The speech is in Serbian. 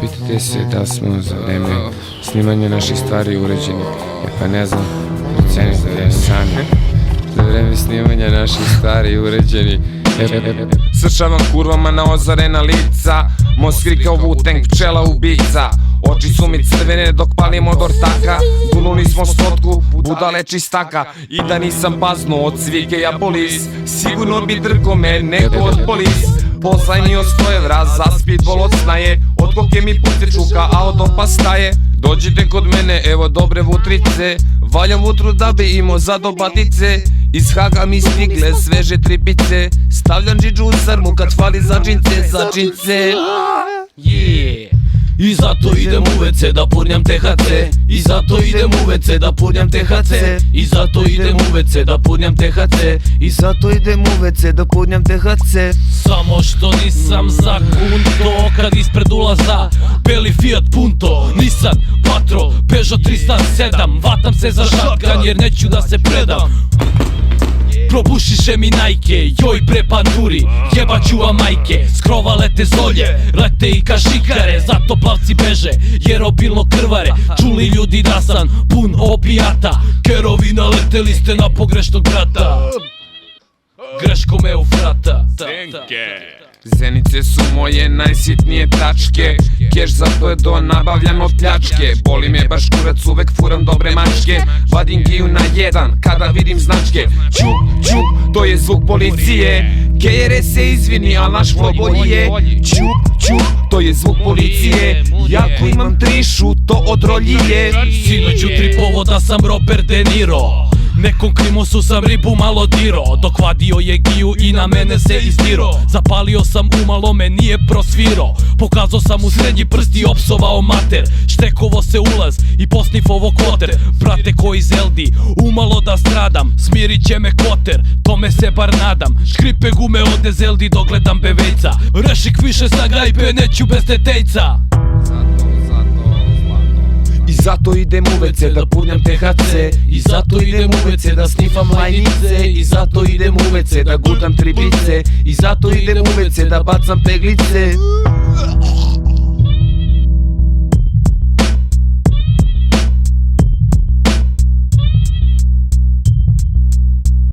Pitate se da smo za vreme snimanja naših stvari uređeni. Pa ne znam, procenite da je sanjam. Za vreme snimanja naših stvari uređeni. Sršavam kurvama na ozarena lica, Moskvi kao Wu-Tang, pčela ubica. Oči su mi crvene dok palim od ortaka, punuli smo stotku, budale čistaka. I da nisam paznuo od svike ja polis, sigurno bi drgo me neko od polis. Pozajmio 100 evra za speedball od snaje, od koke mi puste čuka, a od opa staje. Dođite kod mene, evo dobre vutrice, valjam vutru da bi imao za dobatice. Iz Haga mi stigle sveže tripice, stavljam džidžu u sarmu kad fali za džince, za džince. I zato idem u WC da purnjam THC. I zato idem u WC da purnjam THC. I zato idem u WC da purnjam THC. I zato idem u WC da purnjam THC. Samo što nisam za kunto kad ispred ulaza beli Fiat Punto, Nissan Patro, Peugeot 307. Vatam se za šatkan jer neću da se predam. Probušiše mi Nike, joj bre panduri, jebaću vam majke. Skrova lete zolje, lete i kašikare, zato plavci beže jer obilno krvare. Čuli ljudi da sam pun opijata, kerovi naleteli ste na pogrešnog brata. Greško me ufrata. Zenice su moje najsitnije tačke, keš za PDO nabavljam od pljačke. Boli me baš kurac, uvek furam dobre mačke, vadim giju na jedan kada vidim značke. Čup, čup, to je zvuk policije, KRS se izvini, al naš flow bolji je. Čup, čup, to je zvuk policije, jako imam trišu, to od roljije. Sinoć u tripovo da sam Robert De Niro, nekom krimosu sam ribu malo diro, dok vadio je giju i na mene se izdiro. Zapalio sam umalo, me nije prosviro, pokazao sam u srednji prst i opsovao mater. Štekovo se ulaz i posnifovo kvoter, brate ko iz Eldi, umalo da stradam. Smirit će me kvoter, tome se bar nadam. Škripe gume ode Zeldi dok gledam bevejca, Rešik više sa gajbe, neću bez tetejca. I zato idem u WC da purnjam THC. I zato idem u WC da snifam lajnice. I zato idem u WC da gutam tribice. I zato idem u WC da bacam peglice.